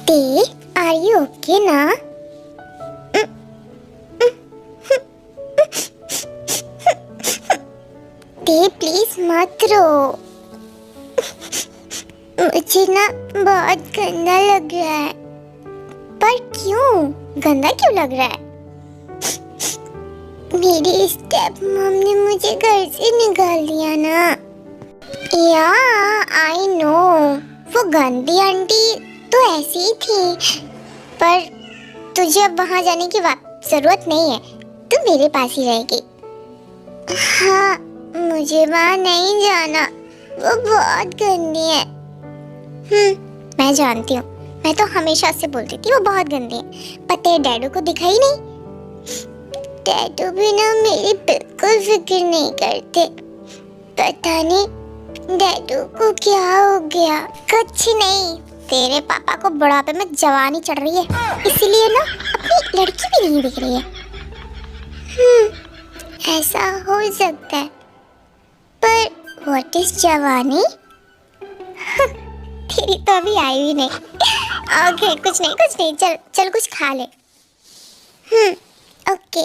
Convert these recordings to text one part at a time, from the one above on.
ते are you okay ना? ते प्लीज मत रो, मुझे ना बहुत गंदा लग रहा है। पर क्यों गंदा क्यों लग रहा है? मेरी स्टेप मॉम ने मुझे घर से निकाल दिया ना। या आई नो, वो गंदी आंटी तो ऐसी ही थी, पर तुझे अब वहां जाने की जरूरत नहीं है, तू मेरे पास ही रहेगी। हाँ, मुझे वहां नहीं जाना, वो बहुत गंदी है। मैं जानती हूँ, मैं तो हमेशा से बोलती थी वो बहुत गंदी है, पर तेरे डैडू को दिखा ही नहीं। डैडू भी ना मेरी बिल्कुल फिक्र नहीं करते, पता नहीं डैडू को क्या हो गया। कुछ नहीं, तेरे पापा को बुढ़ापे में जवानी चढ़ रही है, इसीलिए ना अपनी लड़की भी नहीं दिख रही है। ऐसा हो सकता है, पर व्हाट इज जवानी? तेरी तो अभी आई भी नहीं। ओके, कुछ नहीं, चल चल कुछ खा ले। ओके।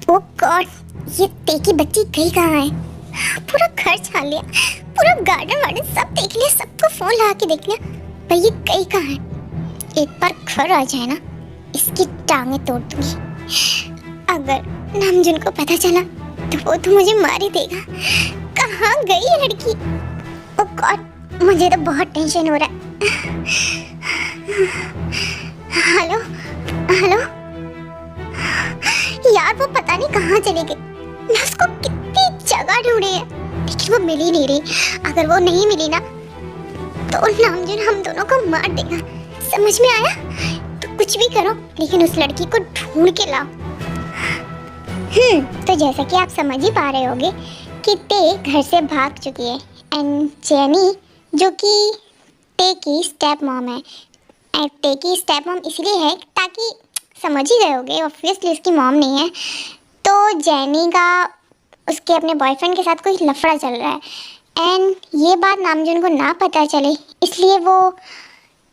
ओ गॉड, ये ते की बच्ची गई कहाँ है? पूरा घर छान लिया, पूरा गार्डन सब देख लिया, सबको फोन लगा के देख लिया, पर ये गई कहाँ है? एक बार घर आ जाए ना, इसकी टांगे तोड़ दूंगी। अगर नामजुन को पता चला तो वो तो मुझे मार ही देगा। कहाँ गई ये लड़की? ओ गॉड, मुझे तो बहुत टेंशन हो रहा है। हेलो हेलो यार, वो पता नहीं कहाँ चली गई। मैं उसको कितनी जगह ढूंढी है, लेकिन वो मिल ही नहीं रही। अगर वो नहीं मिली ना तो नामजुन हम दोनों को मार देगा। समझ में आया? तो कुछ भी करो, लेकिन उस लड़की को ढूंढ के लाओ। तो जैसा कि आप समझ ही पा रहे होगे कि ते घर से भाग चुकी है, एंड जेनी जो कि ते की स्टेप मॉम है। ते की स्टेप मॉम इसलिए है ताकि, समझ ही गए होगे, ऑब्वियसली उसकी मॉम नहीं है। तो जेनी का उसके अपने बॉयफ्रेंड के साथ कोई लफड़ा चल रहा है, एंड ये बात नामजुन को ना पता चले, इसलिए वो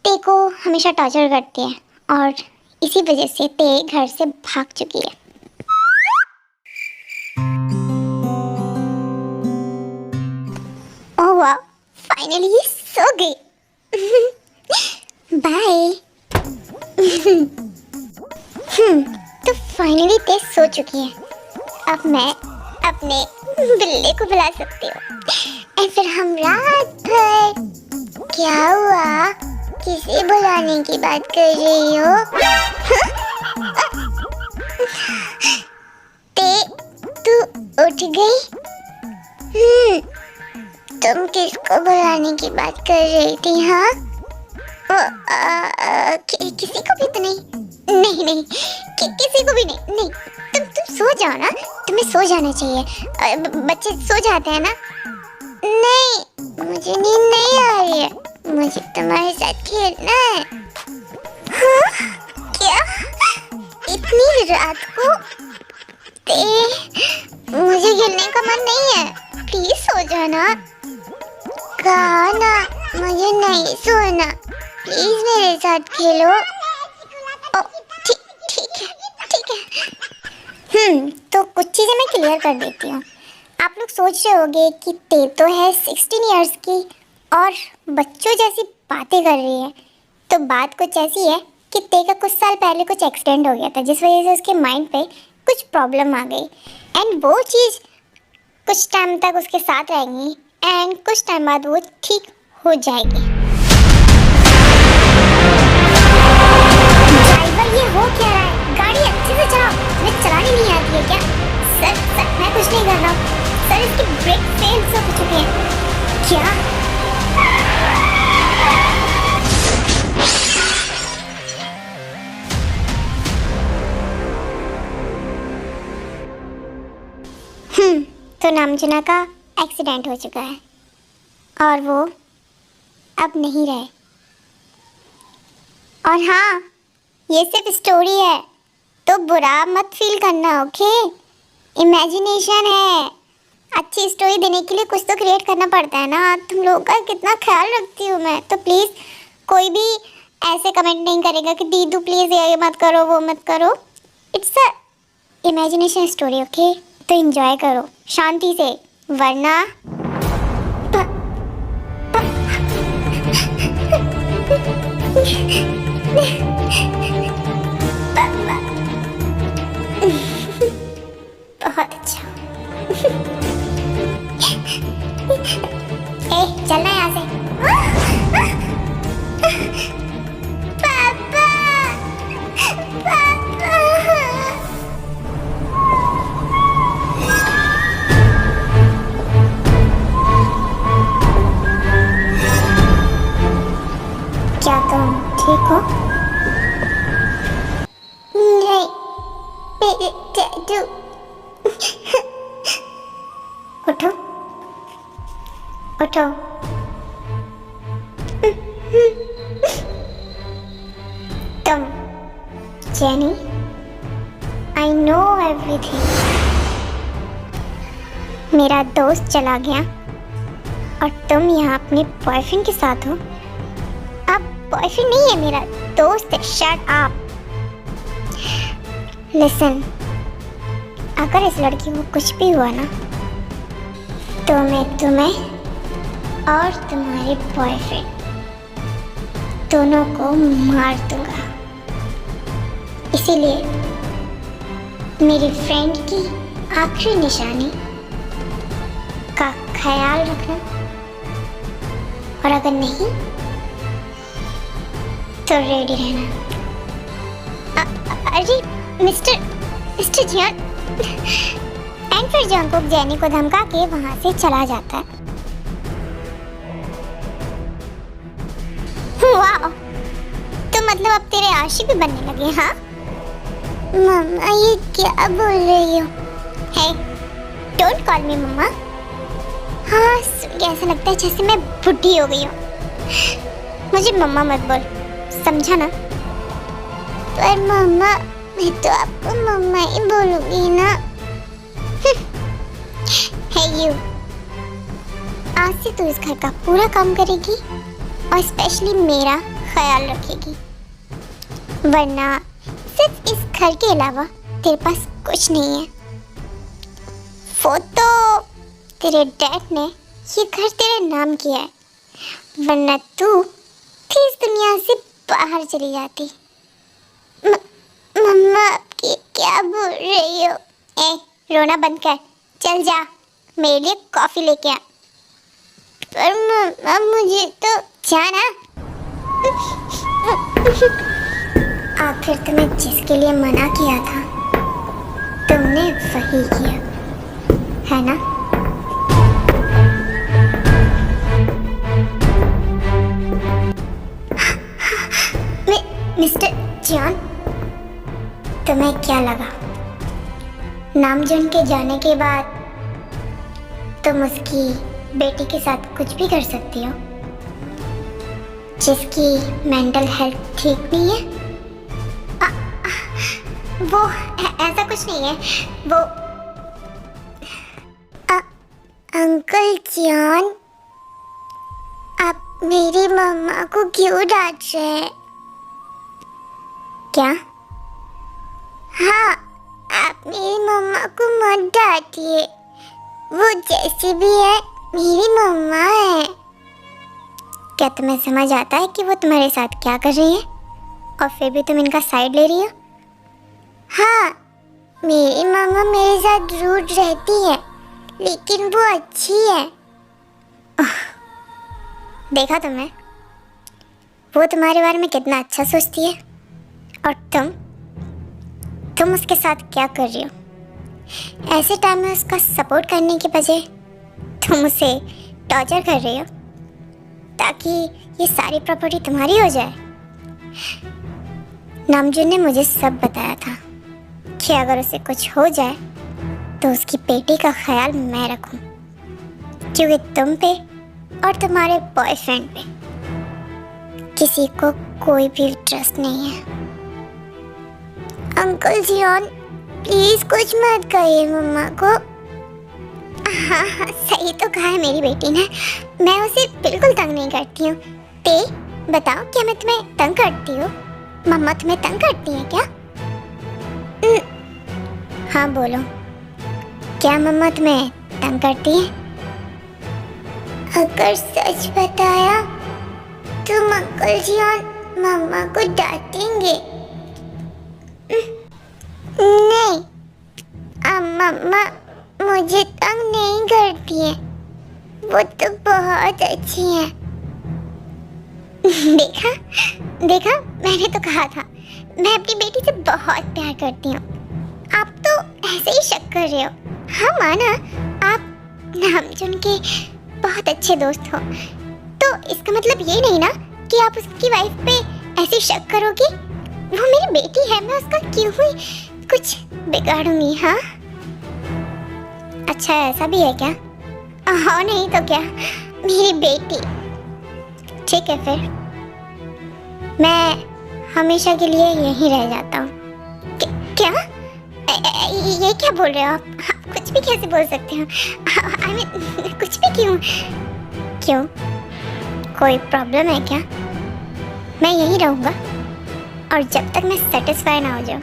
ते को हमेशा टॉर्चर करती है, और इसी वजह से ते घर से भाग चुकी है। ओह वाह, फाइनली ये सो गई। बाय। तो फाइनली ते सो चुकी है। अब मैं अपने बिल्ली को बुला सकती हूँ, और फिर हम रात भर। क्या हुआ? किसे बुलाने की बात कर रही हो? ते, तू उठ गई? तुम किसको बुलाने की बात कर रही थी? हाँ, किसी को भी तो नहीं, किसी को भी नहीं। तुम सो जाओ ना, तुम्हें सो जाना चाहिए। बच्चे सो जाते हैं ना। नहीं, मुझे नींद नहीं आ रही है, मुझे तुम्हारे साथ खेलना है। हाँ? क्या? इतनी रात को? मुझे खेलने का मन नहीं है, प्लीज सो जाना। कहा ना मुझे नहीं सोना, प्लीज मेरे साथ खेलो। ठीक है। तो कुछ चीजें मैं क्लियर कर देती हूँ। आप लोग सोच रहे होंगे कि ते तो है 16 इयर्स की और बच्चों जैसी बातें कर रही है। तो बात कुछ ऐसी है कि ते का कुछ साल पहले कुछ एक्सीडेंट हो गया था, जिस वजह से उसके माइंड पे कुछ प्रॉब्लम आ गई, एंड वो चीज़ कुछ टाइम तक उसके साथ रहेंगी, एंड कुछ टाइम बाद वो ठीक हो जाएगी। ड्राइवर, ये हो क्या रहा है? गाड़ी अच्छे से चलाओ, मैं चलानी नहीं आती है क्या? सर मैं कुछ नहीं कर रहा हूँ सर, इसकी ब्रेक फेल हो चुकी है। क्या? तो नामजुना का एक्सीडेंट हो चुका है और वो अब नहीं रहे। और हाँ, ये सिर्फ स्टोरी है, तो बुरा मत फील करना, ओके? इमेजिनेशन है, अच्छी स्टोरी देने के लिए कुछ तो क्रिएट करना पड़ता है ना। तुम लोगों का कितना ख्याल रखती हूँ मैं। तो प्लीज़ कोई भी ऐसे कमेंट नहीं करेगा कि दीदू प्लीज़ ये मत करो वो मत करो। It's a imagination story, okay? तो एंजॉय करो शांति से, वरना बहुत अच्छा। ए चलना यहाँ से। पापा, पापा। क्या तुम ठीक हो? नहीं, मेरे डैडू। उठो, उठो। तुम जेनी, आई नो एवरीथिंग। मेरा दोस्त चला गया और तुम यहाँ अपने बॉयफ्रेंड के साथ हो। अब बॉयफ्रेंड नहीं है, मेरा दोस्त है। Shut up. लिसन, अगर इस लड़की को कुछ भी हुआ ना तो मैं तुम्हें और तुम्हारे बॉयफ्रेंड दोनों को मार दूंगा। इसीलिए मेरी फ्रेंड की आखिरी निशानी का ख्याल रखना, और अगर नहीं तो रेडी रहना। अरे मिस्टर जियान। एंड फिर जंगकुक जेनी को धमका के वहां से चला जाता है। वाह, तो मतलब अब तेरे आशिक भी बनने लगे, हाँ? मम्मा ये क्या बोल रही हो? हे, डोंट कॉल मी मम्मा। हाँ, सुन के ऐसा लगता है जैसे मैं बुढ़ी हो गई हूँ। मुझे मम्मा मत बोल, समझा ना? पर मम्मा, मैं तो आपको मम्मा ही बोलूंगी ना। हे यू, आज से तू इस घर का पूरा काम करेगी और स्पेशली मेरा ख्याल रखेगी, वरना सिर्फ इस घर के अलावा तेरे पास कुछ नहीं है। वो तो तेरे डैड ने ये घर तेरे नाम किया है, वरना तू इस दुनिया से बाहर चली जाती। मम्मा ये क्या बोल रही हो? ए, रोना बंद कर, चल जा मेरे लिए कॉफी लेके आ। पर मम्मा मुझे तो जाना। आखिर तुम्हें जिसके लिए मना किया था तुमने वही किया है ना? मिस्टर जियान, तुम्हें क्या लगा नामजन के जाने के बाद तुम उसकी बेटी के साथ कुछ भी कर सकती हो, जिसकी मेंटल हेल्थ ठीक नहीं है? वो ऐसा कुछ नहीं है। वो अंकल जियान, आप मेरी मम्मा को क्यों डांट रहे हैं? क्या? हाँ, आप मेरी मम्मा को मत डांटिए। वो जैसी भी है मेरी मम्मा है। क्या तुम्हें समझ आता है कि वो तुम्हारे साथ क्या कर रही है और फिर भी तुम इनका साइड ले रही हो? हाँ, मेरी मम्मा मेरे साथ रूड रहती है, लेकिन वो अच्छी है। देखा तुमने, वो तुम्हारे बारे में कितना अच्छा सोचती है, और तुम उसके साथ क्या कर रही हो? ऐसे टाइम में उसका सपोर्ट करने के बजाय तुम उसे टॉर्चर कर रही हो ताकि ये सारी प्रॉपर्टी तुम्हारी हो जाए। नामजुन ने मुझे सब बताया था कि अगर उसे कुछ हो जाए तो उसकी बेटी का ख्याल मैं रखूं, क्योंकि तुम पे और तुम्हारे बॉयफ्रेंड पे किसी को कोई भी ट्रस्ट नहीं है। अंकल जियान, प्लीज कुछ मत कहिए मम्मा को। हाँ हाँ, सही तो कहा है मेरी बेटी ने। मैं उसे बिल्कुल तंग नहीं करती हूँ। ते बताओ, क्या मैं तुम्हें तंग करती हूँ? मम्मा तुम्हें तंग करती है क्या? हाँ बोलो, क्या मम्मा तुम्हें तंग करती है? अगर सच बताया तो अंकल जी और मम्मा को डांटेंगे। नहीं, मम्मा मुझे तंग नहीं करती है, वो तो बहुत अच्छी है। देखा देखा, मैंने तो कहा था, मैं अपनी बेटी से बहुत प्यार करती हूँ। आप तो ऐसे ही शक कर रहे हो। हाँ माना, आप नाम सुन के बहुत अच्छे दोस्त हो, तो इसका मतलब ये नहीं ना कि आप उसकी वाइफ पे ऐसे शक करोगे। वो मेरी बेटी है, मैं उसका क्यों ही कुछ बिगाड़ूंगी? हाँ अच्छा, ऐसा भी है क्या? हाँ नहीं तो क्या, मेरी बेटी। ठीक है फिर, मैं हमेशा के लिए यहीं रह जाता हूँ। क्या? ये क्या बोल रहे हो आप? कुछ भी कैसे बोल सकते हो? I mean, कुछ भी क्यों? क्यों, कोई प्रॉब्लम है क्या? मैं यहीं रहूँगा, और जब तक मैं सेटिस्फाई ना हो जाऊँ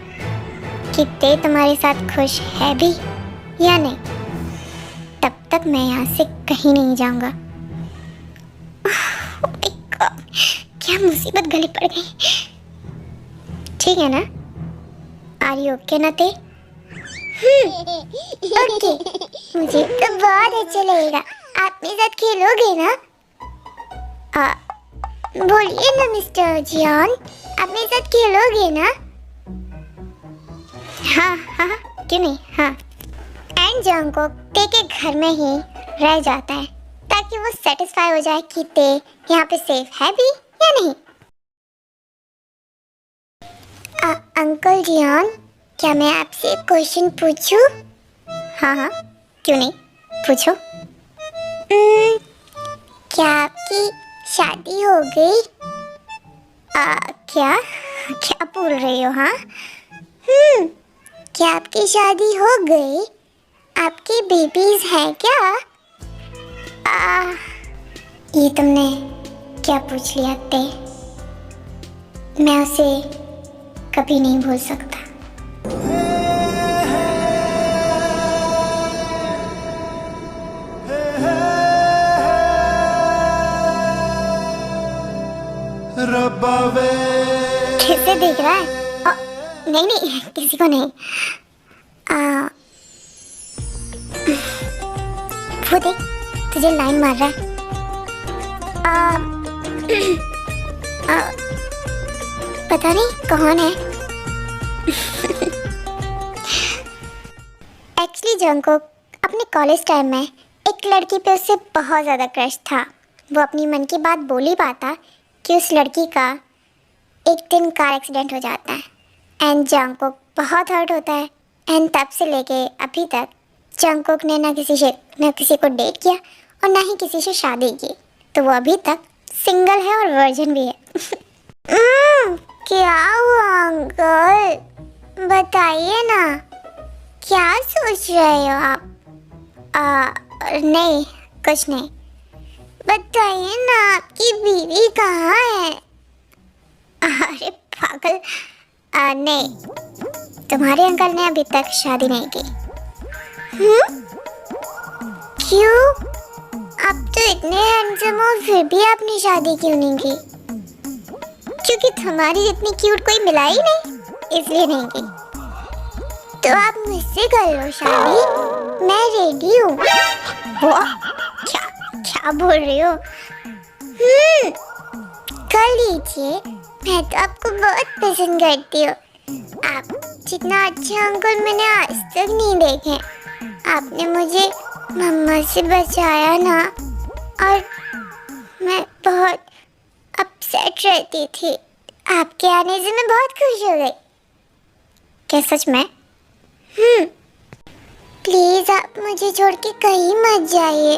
कि ते तुम्हारे साथ खुश है भी या नहीं, तब तक मैं यहाँ से कहीं नहीं जाऊँगा। क्या मुसीबत गले पड़ गई। ठीक है ना? आर यू ओके ना ते? ओके, मुझे तो बहुत अच्छा लगेगा। आप मेरे साथ खेलोगे ना? बोलिए ना मिस्टर जियान, आप मेरे साथ खेलोगे ना? हाँ हाँ, क्यों नहीं। हाँ, एंड जंगकोक ते के घर में ही रह जाता है ताकि वो सेटिस्फाई हो जाए कि ते यहाँ पे सेफ है भी या नहीं। अंकल जियान, क्या मैं आपसे एक क्वेश्चन पूछूं? हाँ हाँ, क्यों नहीं, पूछो। क्या आपकी शादी हो गई? क्या क्या बोल रही हो? हाँ, क्या आपकी शादी हो गई? आपके बेबीज हैं क्या? ये तुमने क्या पूछ लिया ते? मैं उसे कभी नहीं भूल सकता। किसे देख रहा है? नहीं नहीं, किसी को नहीं। वो देख, तुझे लाइन मार रहा है। पता नहीं कौन है। एक्चुअली जंगकोक अपने कॉलेज टाइम में एक लड़की पे उससे बहुत ज़्यादा क्रश था। वो अपनी मन की बात बोल ही पाता कि उस लड़की का एक दिन कार एक्सीडेंट हो जाता है एंड जंगकोक बहुत हर्ट होता है। एंड तब से लेके अभी तक जंगकोक ने ना किसी को डेट किया और ना ही किसी से शादी की, तो वो अभी तक सिंगल है और वर्जिन भी है। क्या हुआ अंकल, बताइए ना, क्या सोच रहे हो आप? नहीं, कुछ नहीं। बताइए ना, आपकी बीवी कहाँ है? अरे पागल, नहीं, तुम्हारे अंकल ने अभी तक शादी नहीं की। क्यों? आप तो इतने हैंडसम हो, फिर भी आपने शादी क्यों नहीं की? क्योंकि तुम्हारी जितनी क्यूट कोई मिला ही नहीं, इसलिए नहीं की। तो आप मुझसे कर लो शादी, मैं रेडी हूँ। क्या क्या बोल रही हो? कर लीजिए, मैं तो आपको बहुत पसंद करती हूँ। आप जितना अच्छा अंकल मैंने आज तक नहीं देखे। आपने मुझे मम्मा से बचाया ना, और मैं बहुत अपसेट रहती थी। आपके आने से मैं बहुत खुश हो गई। क्या सच में? प्लीज आप मुझे छोड़ के कहीं मत जाइए,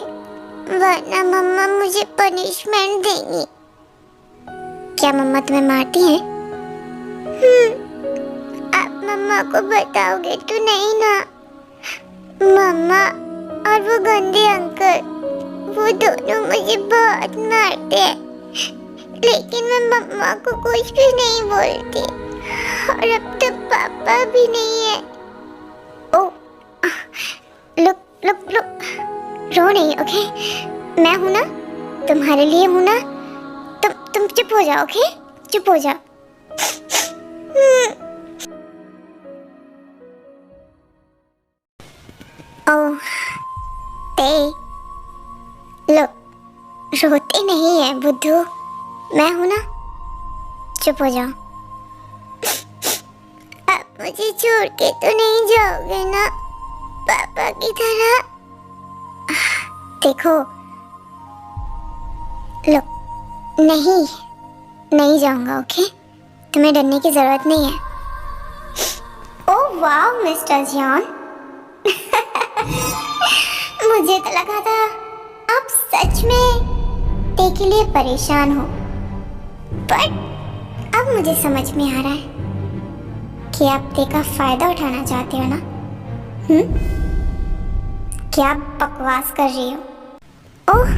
वरना मम्मा मुझे पनिशमेंट देंगी। क्या मम्मा तुम्हें मारती हैं? आप मम्मा को बताओगे तो नहीं ना? मम्मा और वो गंदे अंकल, वो दोनों मुझे बहुत मारते हैं, लेकिन मैं मम्मा को कुछ भी नहीं बोलती। और अब तो पापा भी नहीं है। ओ, लुक लुक लुक, रो नहीं, ओके? मैं हूं ना, तुम्हारे लिए हूं ना। तुम चुप हो जाओ, ओके? चुप हो जाओ। ओह, ते लोग रोते नहीं है बुद्धू, मैं हूं ना, चुप हो जाओ। आप मुझे छोड़ के तो नहीं जाओगे ना पापा की तरह? देखो, लो, नहीं जाऊंगा, ओके? तुम्हें डरने की जरूरत नहीं है। ओह वाह मिस्टर जॉन, मुझे तो लगा था आप सच में ते के लिए परेशान हो, पर अब मुझे समझ में आ रहा है कि आप ते का फायदा उठाना चाहते हो ना। क्या बकवास कर रही हो? ओह,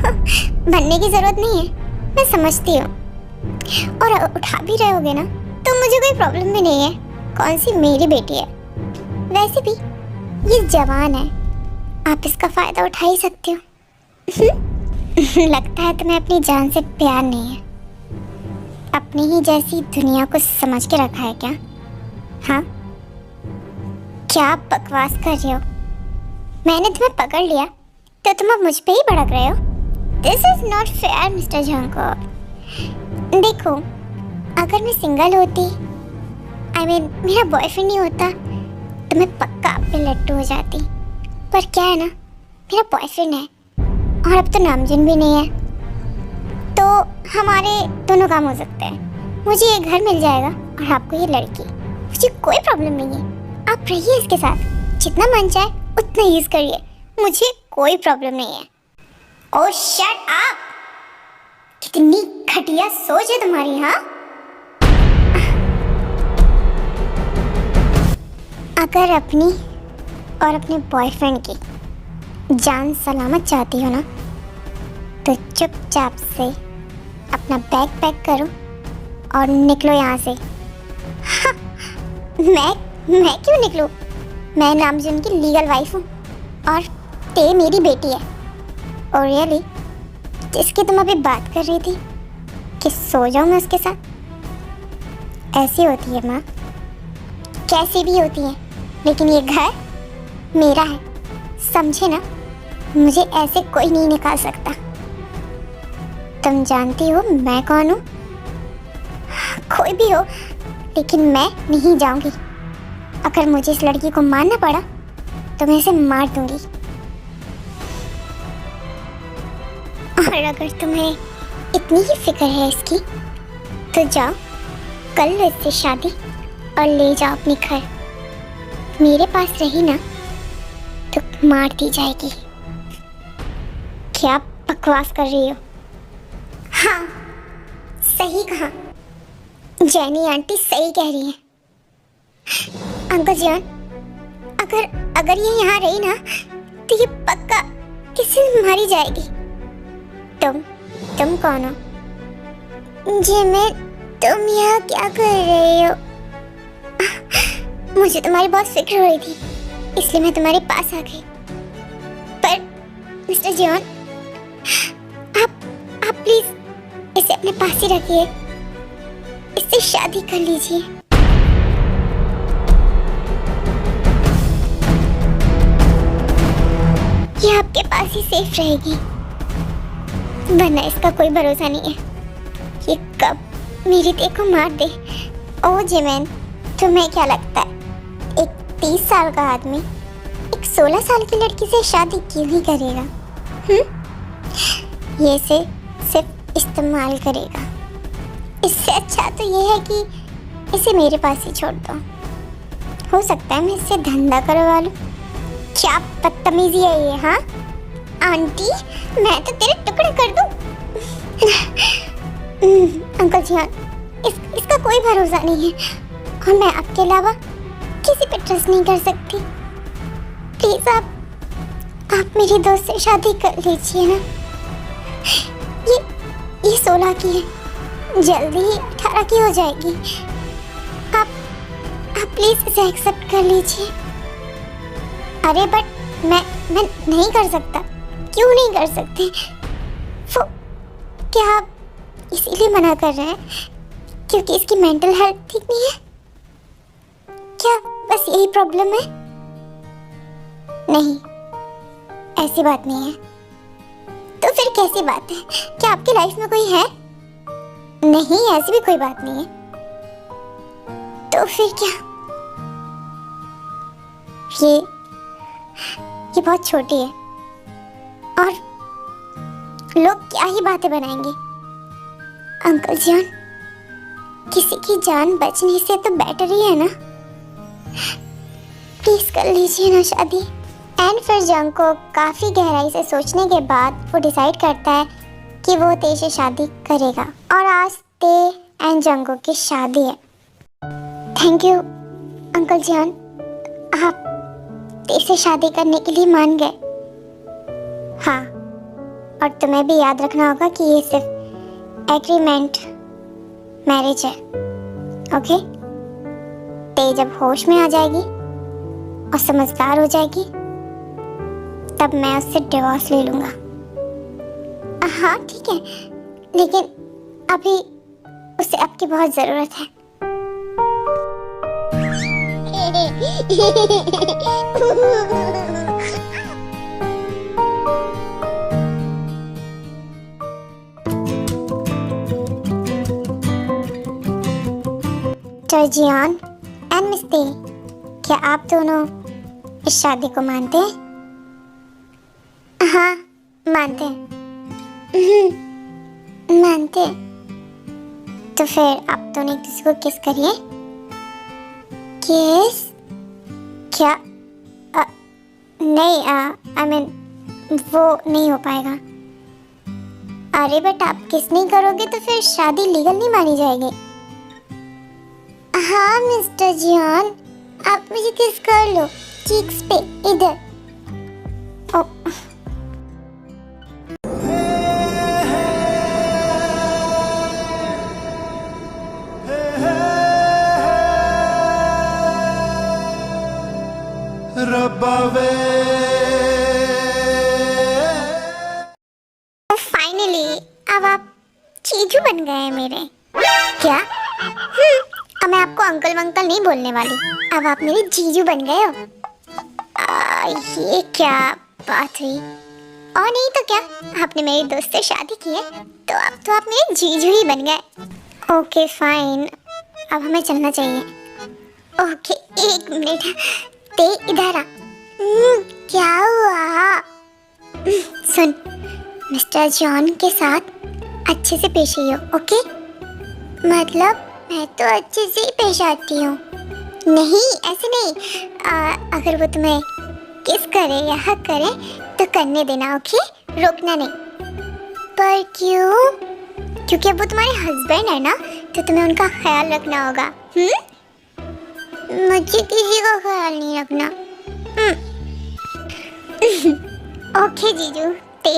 बनने की जरूरत नहीं है, मैं समझती हूँ। और उठा भी रहे होगे ना तो मुझे कोई प्रॉब्लम भी नहीं है। कौन सी मेरी बेटी है, वैसे भी ये जवान है, आप इसका फायदा उठा ही सकते हो। लगता है तुम्हें अपनी जान से प्यार नहीं है, अपनी ही जैसी दुनिया को समझ के रखा है क्या? हाँ, क्या बकवास कर रहे हो? मैंने तुम्हें पकड़ लिया तो तुम अब मुझ पे ही भड़क रहे हो। This is not fair mister Jhankor. देखो, अगर मैं सिंगल होती, मेरा बॉयफ्रेंड नहीं होता, तो मैं पक्का आप पे लट्टू हो जाती। पर क्या है ना, मेरा बॉयफ्रेंड है और अब तो नामजन भी नहीं है, तो हमारे दोनों काम हो सकते हैं। मुझे ये घर मिल जाएगा और आपको ये लड़की, मुझे कोई प्रॉब्लम नहीं है। आप रहिए इसके साथ, जितना मन चाहे उतना यूज करिए, मुझे कोई प्रॉब्लम नहीं है। ओह शट अप, कितनी घटिया सोच है तुम्हारी। हाँ, अगर अपनी और अपने बॉयफ्रेंड की जान सलामत चाहती हो ना, तो चुपचाप से अपना बैग पैक करो और निकलो यहाँ से। हाँ, मैं क्यों निकलूं? मैं नामजन की लीगल वाइफ हूँ और ते मेरी बेटी है। और रियली, जिसकी तुम अभी बात कर रही थी कि सो जाऊँ मैं उसके साथ, ऐसी होती है माँ, कैसी भी होती है, लेकिन ये घर मेरा है, समझे ना? मुझे ऐसे कोई नहीं निकाल सकता। तुम जानती हो मैं कौन हूँ? कोई भी हो, लेकिन मैं नहीं जाऊंगी। अगर मुझे इस लड़की को मारना पड़ा तो मैं इसे मार दूंगी। और अगर तुम्हें इतनी ही फिक्र है इसकी, तो जाओ कर लो इससे शादी और ले जाओ अपने घर। मेरे पास रही ना तो मार दी जाएगी। क्या बकवास कर रही हो? हाँ, सही कहा, जैनी आंटी सही कह रही है। अंकल जान, अगर ये यहाँ रही ना तो ये पक्का किसी से मारी जाएगी। तुम कौन हो? जिमिन, तुम यहाँ क्या कर रहे हो? मुझे तुम्हारी बहुत फिक्र हो रही थी, इसलिए मैं तुम्हारे पास आ गई। पर मिस्टर जॉन, आप प्लीज इसे अपने पास ही रखिए, इससे शादी कर लीजिए। ये आपके पास ही सेफ रहेगी, वरना इसका कोई भरोसा नहीं है, ये कब मेरी ते को मार दे। ओह जिमिन, तुम्हें क्या लगता है एक 30 साल का आदमी एक 16 साल की लड़की से शादी क्यों ही करेगा? ये से सिर्फ इस्तेमाल करेगा। इससे अच्छा तो ये है कि इसे मेरे पास ही छोड़ दो। हो सकता है मैं इससे धंधा करवा लूं। क्या बदतमीजी है ये? हाँ आंटी, मैं तो तेरे टुकड़े कर दूं। अंकल जी, हाँ, इसका कोई भरोसा नहीं है और मैं आपके अलावा किसी पे ट्रस्ट नहीं कर सकती। प्लीज आप मेरी दोस्त से शादी कर लीजिए ना। ये 16 की है, जल्दी ही 18 की हो जाएगी। आप प्लीज इसे एक्सेप्ट कर लीजिए। अरे बट मैं नहीं कर सकता। क्यों नहीं कर सकते? वो क्या आप इसीलिए मना कर रहे हैं क्योंकि इसकी मेंटल हेल्थ ठीक नहीं है? क्या बस यही प्रॉब्लम है? नहीं, ऐसी बात नहीं है। तो फिर कैसी बात है? क्या आपकी लाइफ में कोई है? नहीं, ऐसी भी कोई बात नहीं है। तो फिर क्या? ये बहुत छोटी है और लोग क्या ही बातें बनाएंगे। अंकल जान, किसी की जान बचने से तो बेटर ही है ना। प्लीज कर लीजिए ना शादी। एंड फिर जंग को काफी गहराई से सोचने के बाद वो डिसाइड करता है कि वो ते से शादी करेगा। और आज ते एंड जंगो की शादी है। थैंक यू अंकल जान, आप ते से शादी करने के लिए मान गए। हाँ, और तुम्हें भी याद रखना होगा कि ये सिर्फ एग्रीमेंट मैरिज है। ओके? ते जब होश में आ जाएगी और समझदार हो जाएगी तब मैं उससे डिवोर्स ले लूंगा। हाँ ठीक है, लेकिन अभी उसे आपकी बहुत जरूरत है। जर्जियान एंड मिस ते, क्या आप दोनों इस शादी को मानते हैं? हाँ, मानते हैं। मानते हैं। तो फिर आप दोनों एक दूसरे को किस करिए। किस? क्या? नहीं, आई मीन वो नहीं हो पाएगा। अरे बट आप किस नहीं करोगे तो फिर शादी लीगल नहीं मानी जाएगी। हाँ मिस्टर जियान, आप मुझे किस कर लो, चीक्स पे, इधर। ओ फाइनली अब आप चीजू बन गए हैं मेरे। क्या? अब मैं आपको अंकल वंकल नहीं बोलने वाली, अब आप मेरे जीजू बन गए हो। ये क्या बात हुई? और नहीं तो क्या, आपने मेरी दोस्त से शादी की है तो अब आप मेरे जीजू ही बन गए। ओके फाइन, अब हमें चलना चाहिए। ओके एक मिनट, ते इधर आ। क्या हुआ? सुन, मिस्टर जॉन के साथ अच्छे से पेश आइयो, ओके? मतलब मैं तो अच्छे से ही पेश आती हूँ। नहीं ऐसे नहीं, अगर वो तुम्हें किस करे या हक करे तो करने देना, ओके? रोकना नहीं। पर क्यों? क्योंकि अब वो तुम्हारे हस्बैंड है ना, तो तुम्हें उनका ख्याल रखना होगा। मुझे किसी का ख्याल नहीं रखना। ओके जीजू, ते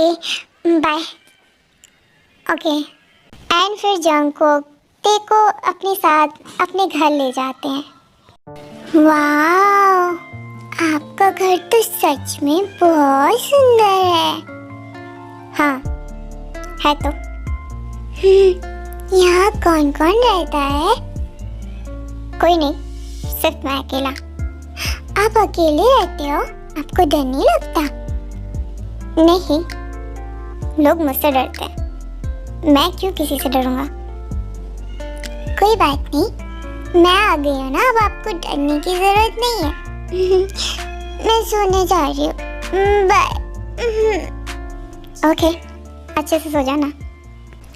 बाय। ओके। एंड फिर जंगकोक ते को अपने साथ अपने घर ले जाते हैं। वाह, आपका घर तो सच में बहुत सुंदर है। हाँ है तो। यहाँ कौन कौन रहता है? कोई नहीं, सिर्फ मैं अकेला। आप अकेले रहते हो? आपको डर नहीं लगता? नहीं, लोग मुझसे डरते हैं, मैं क्यों किसी से डरूंगा? कोई बात नहीं, मैं आ गई हूँ ना, अब आपको डरने की जरूरत नहीं है। मैं सोने जा रही हूँ, बाय। ओके, अच्छे से सो जाना।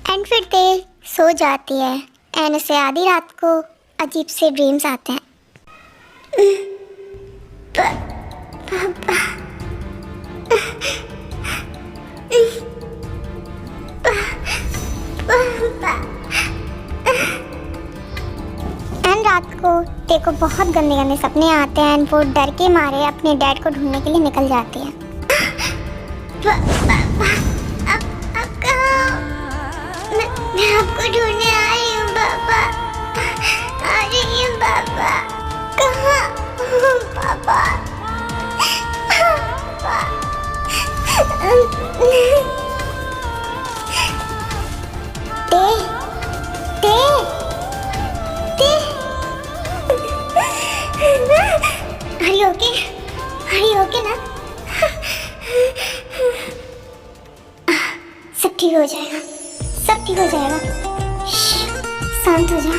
एंड फिर ते सो जाती है एंड उसे आधी रात को अजीब से ड्रीम्स आते हैं। पापा, एंड रात को ते को बहुत गंदे गंदे सपने आते हैं एंड वो डर के मारे अपने डैड को ढूंढने के लिए निकल जाती है। पापा आप कहाँ हो? मैं आपको ढूंढने आ रही हूँ पापा, आ रही हूँ पापा। कहाँ हो पापा? Are you okay ना? सब ठीक हो जाएगा, सब ठीक हो जाएगा। शांत हो जाओ।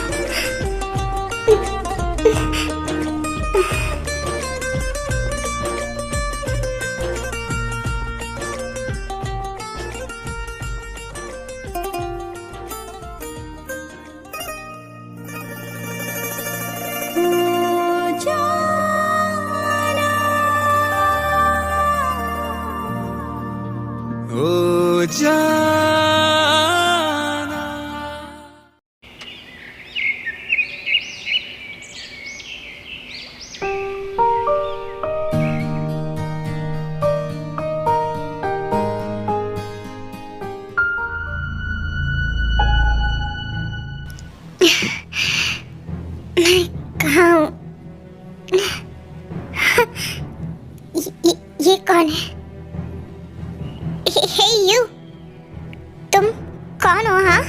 हो जाना। मैं कहाँ हूँ? ये कौन है? हे यू, तुम कौन हो? हाँ,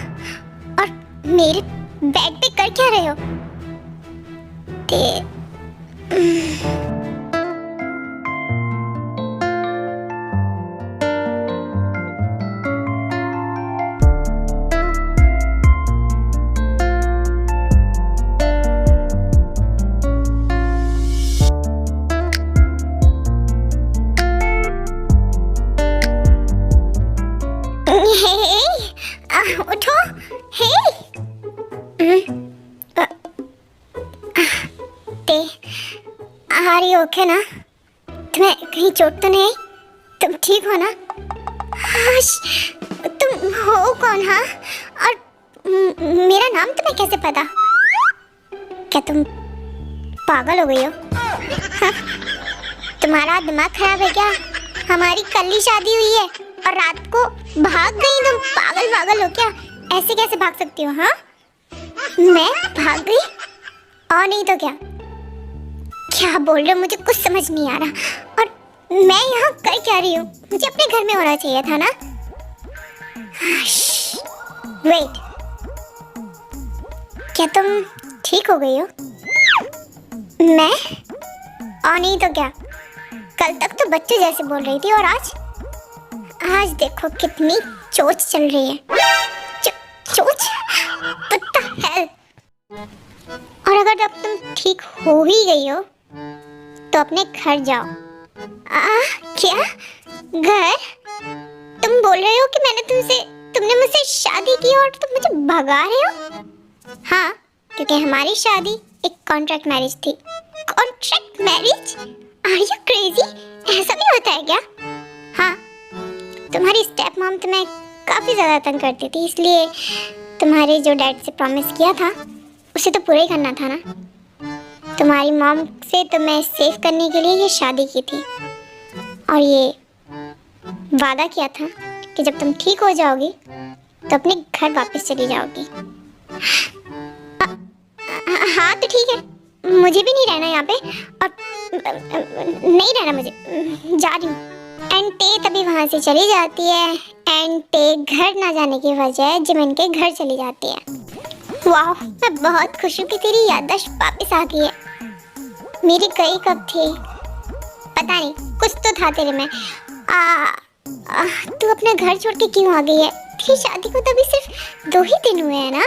और मेरे बेड पे कर क्या रहे हो? उठो। हे आर यू ओके ना? तुम्हें कहीं चोट तो नहीं आई? तुम ठीक हो ना? तुम हो कौन? हाँ, और मेरा नाम तुम्हें कैसे पता? क्या तुम पागल हो गई हो? हाँ? तुम्हारा दिमाग खराब है क्या? हमारी कल ही शादी हुई है और रात को भाग गई तुम? पागल हो क्या? ऐसे कैसे भाग सकती हो? हाँ, मैं भाग गई? और नहीं तो क्या? क्या बोल रहे हो? मुझे कुछ समझ नहीं आ रहा। और मैं यहाँ कर क्या रही हूँ? मुझे अपने घर में होना चाहिए था ना। वेट, क्या तुम ठीक हो गई हो? मैं? और नहीं तो क्या? कल तक तो बच्चे जैसे बोल रही थी और आज देखो कितनी चोट चल रही है। चोट? What the hell? और अगर अब तुम ठीक हो ही गई हो तो अपने घर जाओ। क्या घर? तुम बोल रहे हो कि तुमने मुझसे शादी की और तुम मुझे भगा रहे हो? हाँ, क्योंकि हमारी शादी एक कॉन्ट्रैक्ट मैरिज थी। Contract marriage? Are you crazy? ऐसा भी होता है क्या? हाँ, तुम्हारी स्टेप मॉम तुम्हें काफ़ी ज़्यादा तंग करती थी, इसलिए तुम्हारे जो डैड से प्रॉमिस किया था उसे तो पूरा ही करना था ना। तुम्हारी मॉम से तो मैं सेव करने के लिए ये शादी की थी और ये वादा किया था कि जब तुम ठीक हो जाओगी तो अपने घर वापस चली जाओगी। हाँ तो ठीक है, मुझे भी नहीं रहना यहाँ पे, और नहीं रहना मुझे, जा रही हूँ। एंटे तभी वहाँ से चली जाती है। एंटे घर ना जाने की वजह जिमिन के घर चली जाती है। वाह, मैं बहुत खुश हूँ कि तेरी याददाश्त वापस आ गई है। मेरी गई कब थी पता नहीं, कुछ तो था तेरे में। तू अपना घर छोड़ के क्यों आ गई है? तेरी शादी को तो अभी सिर्फ 2 ही दिन हुए हैं ना,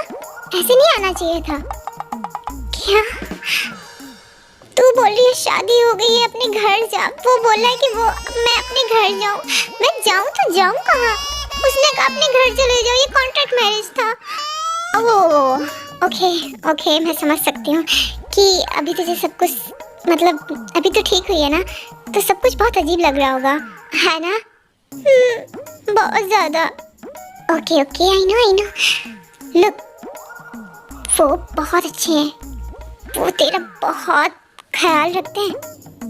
ऐसे नहीं आना चाहिए था। क्या तू बोल रही है शादी हो गई है, अपने घर जा? वो बोला है कि वो मैं अपने घर जाऊं। मैं जाऊं तो जाऊं कहाँ? उसने कहा अपने घर चले जाओ, ये कॉन्ट्रैक्ट मैरिज था। ओके, मैं समझ सकती हूँ कि अभी तुझे सब कुछ, मतलब अभी तो ठीक हुई है ना, तो सब कुछ बहुत अजीब लग रहा होगा, है ना? बहुत ज़्यादा। Okay, I know. लुक, वो बहुत अच्छे हैं, वो तेरा बहुत ख्याल रखते हैं।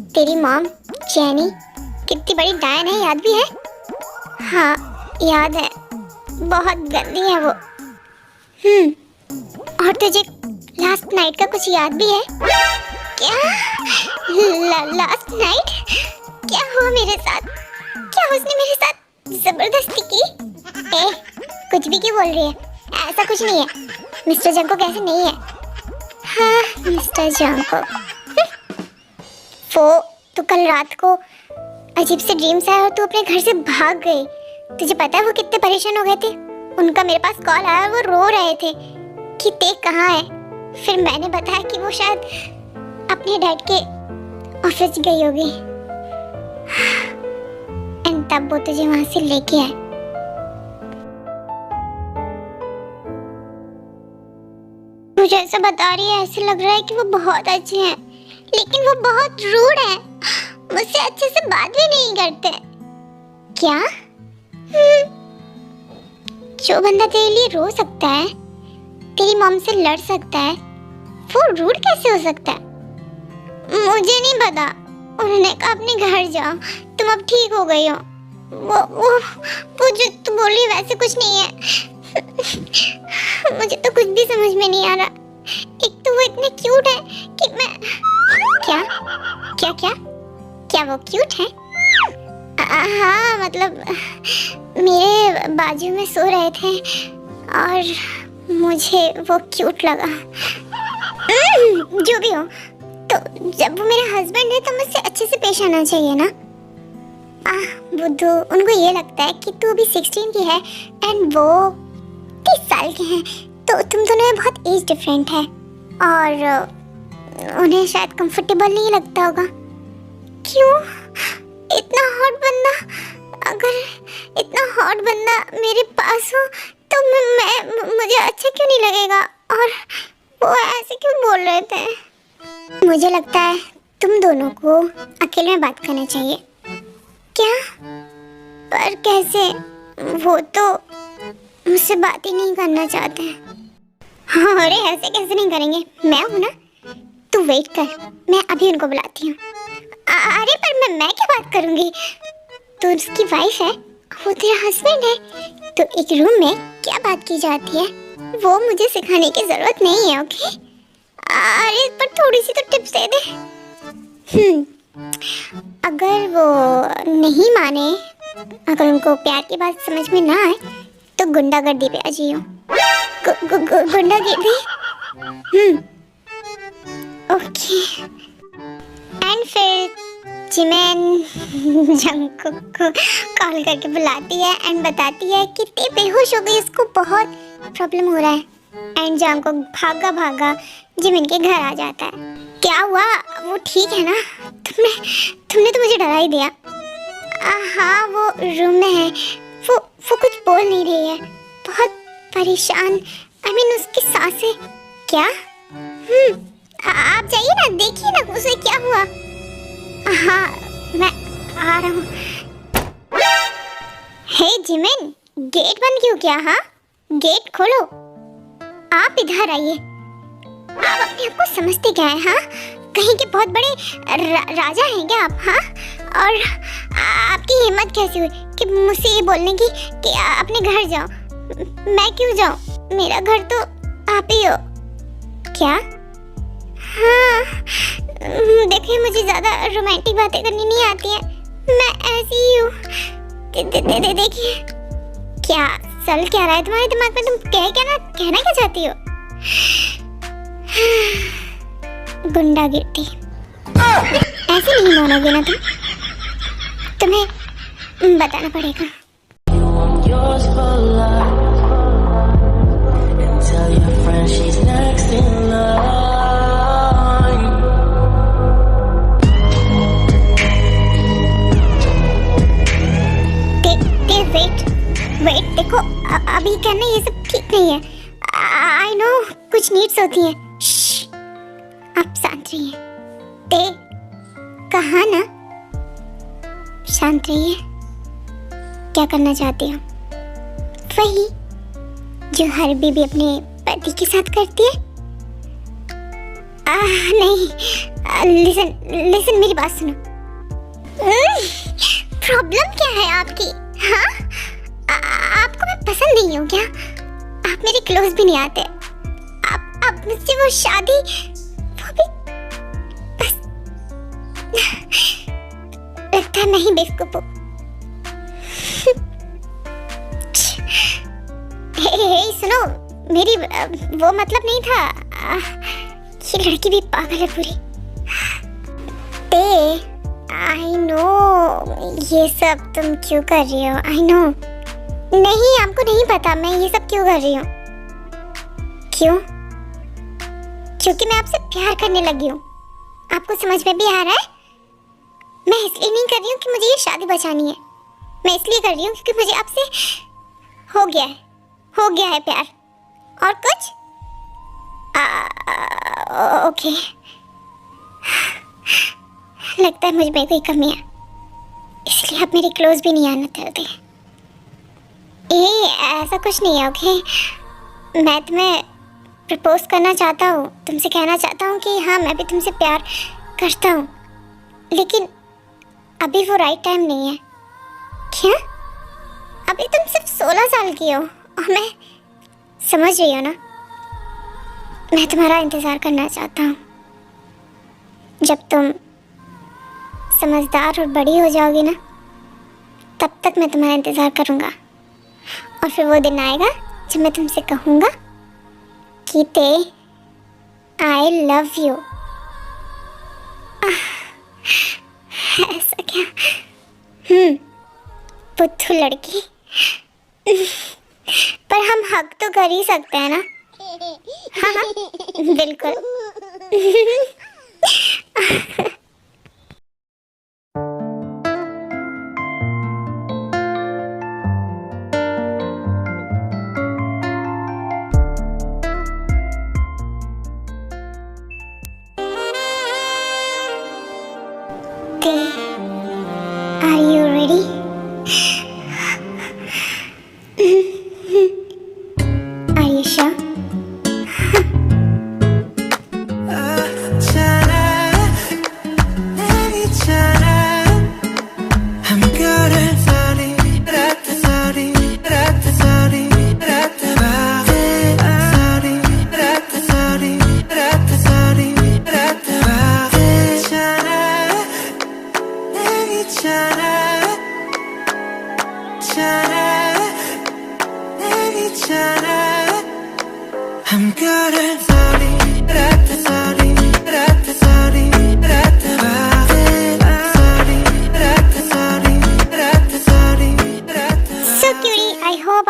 तेरी मॉम जैनी कितनी बड़ी डायन है, याद भी है? हाँ याद है, बहुत गंदी है वो। और तुझे लास्ट नाइट का कुछ याद भी है क्या? लास्ट नाइट क्या हुआ मेरे साथ? क्या उसने मेरे साथ जबरदस्ती की? कुछ भी क्यों बोल रही है? ऐसा कुछ नहीं है, मिस्टर जंको कैसे नहीं है। हाँ मिस्टर जंको। वो तो कल रात को अजीब से ड्रीम्स आए और तू अपने घर से भाग गई। तुझे पता है वो कितने परेशान हो गए थे? उनका मेरे पास कॉल आया और वो रो रहे थे कि ते कहाँ है। फिर मैंने बताया कि वो शायद अपने डैड के ऑफिस गई होगी, एंड तब वो तुझे वहां से लेके आए। मुझे ऐसा बता रही है, ऐसे लग रहा है कि वो बहुत अच्छे हैं, लेकिन वो बहुत रूड है, मुझसे अच्छे से बात भी नहीं करते। क्या? जो बंदा तेरे लिए रो सकता है, तेरी मॉम से लड़ सकता है, वो रूड कैसे हो सकता है? मुझे नहीं पता। उन्होंने कहा अपने घर जाओ, तुम अब ठीक हो गई हो। वो जो तू बोल रही वैसे कुछ नहीं है। मुझे तो कुछ भी समझ में नहीं आ रहा। एक तो वो इतने क्यूट है कि मैं क्या वो क्यूट है? हाँ मतलब मेरे बाजू में सो रहे थे और मुझे वो क्यूट लगा। जो भी हो, तो जब वो मेरा हस्बैंड है तो मुझसे अच्छे से पेश आना चाहिए ना। बुद्धू, उनको ये लगता है कि तू अभी 16 की है एंड वो 30 साल के हैं, तो तुम दोनों में बहुत एज डिफरेंट है और उन्हें शायद कंफर्टेबल नहीं लगता होगा। क्यों? इतना हॉट बंदा, अगर इतना हॉट बंदा मेरे पास हो तो मुझे अच्छा क्यों नहीं लगेगा? और वो ऐसे क्यों बोल रहे थे? मुझे लगता है तुम दोनों को अकेले में बात करना चाहिए। क्या? पर कैसे? वो तो मुझसे बात ही नहीं करना चाहते हैं। अरे ऐसे कैसे नहीं करेंगे, मैं हूं ना। तू वेट कर, मैं अभी उनको बुलाती हूँ। अरे पर मैं क्या बात करूंगी? तू उसकी वाइफ है, वो तेरा हस्बैंड है, तो एक रूम में क्या बात की जाती है वो मुझे सिखाने की जरूरत नहीं है, ओके? अरे पर थोड़ी सी तो टिप्स दे दे। अगर वो नहीं माने, अगर उनको प्यार की बात समझ में ना आए तो गुंडागर्दी पे आ जाइयो। गुंडागर्दी? ओके। एंड फिर जिमैन जंकुक को कॉल करके बुलाती है एंड बताती है कि ते बेहोश हो गई, इसको बहुत प्रॉब्लम हो रहा है। एंड जंकुक भागा जिमिन के घर आ जाता है। क्या हुआ? वो ठीक है ना? तुमने तो मुझे डरा ही दिया। हाँ वो रूम में है, वो कुछ बोल नहीं रही है, बहुत परेशान। I mean, उसकी सांसें। क्या? आप जाइए ना, देखिए ना उसे क्या हुआ। हाँ मैं आ रहा हूँ। हे जिमिन, गेट बंद क्यों किया? हाँ गेट खोलो, आप इधर आइए। आप अपने आप को समझते क्या है? हाँ कहीं के बहुत बड़े राजा हैं क्या आप? हाँ और आपकी हिम्मत कैसे हुई कि मुझसे ये बोलने की कि अपने घर जाओ? मैं क्यों जाऊँ? मेरा घर तो आप ही हो। क्या? हाँ देखिए, मुझे ज्यादा रोमांटिक बातें करनी नहीं आती है, मैं ऐसी ही हूँ। देखिए क्या चल क्या रहा है तुम्हारे दिमाग में? तुम कहना क्या चाहती हो? गुंडागिरी ऐसे नहीं मानोगे ना तुम, तुम्हें बताना पड़ेगा। वेट देखो, अभी कहना ये सब ठीक नहीं है। आई नो कुछ नीड्स होती हैं। आप शांत रहिए। ते कहा ना, शांत रहिए। क्या करना चाहती हो? वही जो हर बीबी अपने पति के साथ करती है। नहीं, लिसन मेरी बात सुनो। प्रॉब्लम क्या है आपकी? हाँ आपको मैं पसंद नहीं हूँ क्या? आप मेरे क्लोज भी नहीं आते। आप मुझसे वो शादी, वो भी बस लगता है मैं ही बेवकूफ हूँ। हे सुनो, मेरी वो मतलब नहीं था। ये लड़की भी पागल है पूरी। आई नो ये सब तुम क्यों कर रही हो। आई नो नहीं, आपको नहीं पता मैं ये सब क्यों कर रही हूँ। क्यों? क्योंकि मैं आपसे प्यार करने लगी हूँ। आपको समझ में भी आ रहा है? मैं इसलिए नहीं कर रही हूँ कि मुझे ये शादी बचानी है। मैं इसलिए कर रही हूँ क्योंकि मुझे आपसे हो गया है प्यार। और कुछ ओके, लगता है मुझ में कोई कमी है, इसलिए आप मेरे क्लोज भी नहीं आना चाहते। ऐसा कुछ नहीं है। ओके, मैं तुम्हें प्रपोज करना चाहता हूँ, तुमसे कहना चाहता हूँ कि हाँ मैं भी तुमसे प्यार करता हूँ, लेकिन अभी वो राइट टाइम नहीं है। क्या? अभी तुम सिर्फ 16 साल की हो और मैं समझ रही हूँ ना। मैं तुम्हारा इंतज़ार करना चाहता हूँ। जब तुम समझदार और बड़ी हो जाओगी ना, तब तक मैं तुम्हारा इंतज़ार करूँगा। और फिर वो दिन आएगा जब मैं तुमसे कहूँगा कि आई लव यू। ऐसा क्या? बुद्धू लड़की। पर हम हक तो कर ही सकते हैं ना। हाँ बिल्कुल। Are you ready? Are you sure?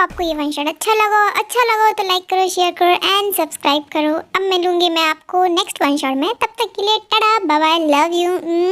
आपको ये वन शॉट अच्छा लगा तो लाइक करो, शेयर करो एंड सब्सक्राइब करो। अब मिलूंगी मैं आपको नेक्स्ट वन शॉट में, तब तक के लिए tata bye bye, love you.